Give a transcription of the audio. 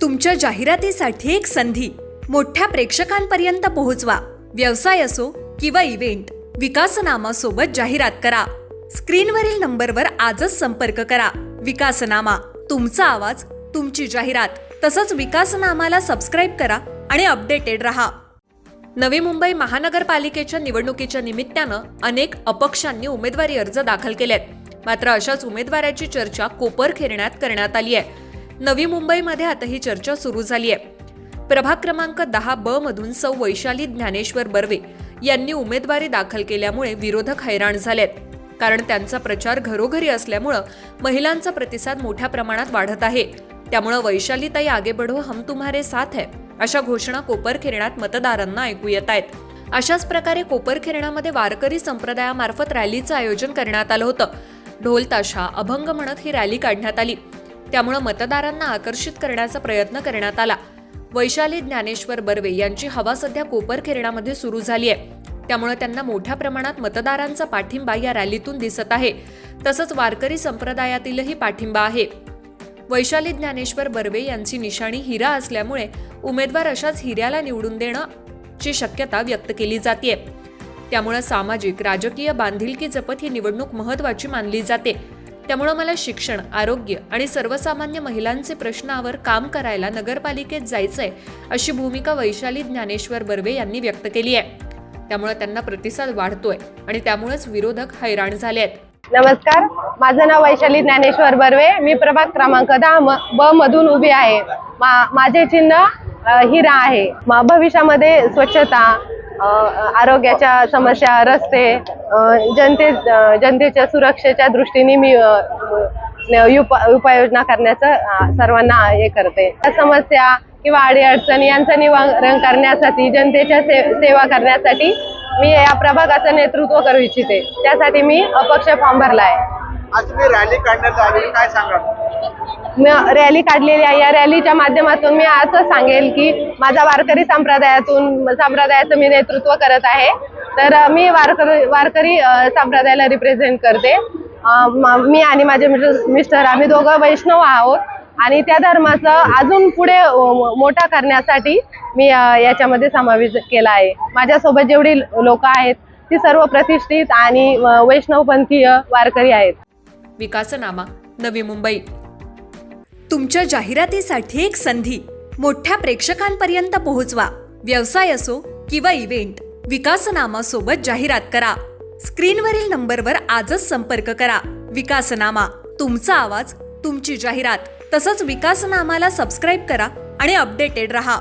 तुमच्या जाहिरातीसाठी एक संधी मोठ्या प्रेक्षकांपर्यंत पोहोचवा। व्यवसाय असो किंवा इव्हेंट, विकासनामा सोबत जाहिरात करा। स्क्रीनवरील नंबरवर आजच संपर्क करा। विकासनामा, तुमचा आवाज, तुमची जाहिरात। तसंच विकासनामाला सबस्क्राइब करा आणि अपडेटेड रहा। नवी मुंबई महानगरपालिकेच्या निवडणुकीच्या निमित्तानं अनेक अपक्षांनी उमेदवारी अर्ज दाखल केलेत। मात्र अशाच उमेदवाराची चर्चा कोपरखैरण्यात करण्यात आली आहे। नवी मुंबईमध्ये आता ही चर्चा सुरू झाली आहे। प्रभाग क्रमांक 10B मधून सौ वैशाली ज्ञानेश्वर बर्वे यांनी उमेदवारी दाखल केल्यामुळे विरोधक हैराण झालेत। कारण त्यांचा प्रचार घरोघरी असल्यामुळे महिलांचा प्रतिसाद मोठ्या प्रमाणात वाढत आहे। त्यामुळे वैशालीताई आगे बढ़ो, हम तुम्हारे साथ है अशा घोषणा कोपरखैरण्यात मतदारांना ऐकू येत आहेत। अशाच प्रकारे कोपरखैरण्यामध्ये वारकरी संप्रदायामार्फत रॅलीचं आयोजन करण्यात आलं होतं। ढोल ताशा अभंग म्हणत ही रॅली काढण्यात आली। त्यामुळे मतदारांना आकर्षित करण्याचा प्रयत्न करण्यात आला। वैशाली ज्ञानेश्वर बर्वे यांची हवा सध्या कोपरखैरण्यामध्ये सुरू झाली आहे। त्यामुळे त्यांना मोठ्या प्रमाणात मतदारांचा पाठिंबा या रॅलीतून दिसत आहे। तसंच वारकरी संप्रदायातीलही पाठिंबा आहे। वैशाली ज्ञानेश्वर बर्वे यांची निशाणी हिरा असल्यामुळे उमेदवार अशाच हिऱ्याला निवडून देण्याची शक्यता व्यक्त केली जाते। त्यामुळे सामाजिक राजकीय बांधिलकी जपत ही निवडणूक महत्त्वाची मानली जाते। त्यामुळे मला शिक्षण, आरोग्य आणि सर्वसामान्य महिलांचे प्रश्नावर काम करायला नगरपालिकेत जायचंय अशी भूमिका वैशाली ज्ञानेश्वर बर्वे यांनी व्यक्त केली आहे। त्यामुळे त्यांना प्रतिसाद वाढतोय आणि त्यामुळेच विरोधक हैराण झाले आहेत। नमस्कार, माझं नाव वैशाली ज्ञानेश्वर बर्वे। मी प्रभाग क्रमांक 10B मधून उभी आहे। माझे चिन्ह हिरा आहे। भविष्यामध्ये स्वच्छता, आरोग्याच्या समस्या, रस्ते, जनतेच्या सुरक्षेच्या दृष्टीने मी उपाययोजना करण्याचं सर्वांना हे करते। समस्या किंवा अडीअडचणी यांचं निवारण करण्यासाठी, जनतेच्या सेवा करण्यासाठी मी या प्रभागाचं नेतृत्व करू इच्छिते। त्यासाठी मी अपक्ष फॉर्म भरला आहे। आज तुम्ही रॅली काढण्यात आली, काय सांगाल? मी रॅली काढलेली आहे। या रॅलीच्या माध्यमातून मी असं सांगेल की माझा वारकरी संप्रदायाचं मी नेतृत्व करत आहे। तर मी वारकरी संप्रदायाला रिप्रेझेंट करते। मी आणि माझे मिस्टर आम्ही दोघं वैष्णव आहोत आणि त्या धर्माचं अजून पुढे मोठा करण्यासाठी मी याच्यामध्ये समावेश केला आहे। माझ्यासोबत जेवढी लोक आहेत ती सर्व प्रतिष्ठित आणि वैष्णवपंथीय वारकरी आहेत। विकासनामा, नवी मुंबई। तुमच्या जाहिरातीसाठी एक संधी मोठ्या प्रेक्षकांपर्यंत पोहोचवा। व्यवसाय असो किंवा इव्हेंट, विकासनामा सोबत जाहिरात करा। स्क्रीनवरील नंबरवर आजच संपर्क करा। विकासनामा, तुमचा आवाज, तुमची जाहिरात। तसंच विकासनामाला सबस्क्राइब करा आणि अपडेटेड रहा।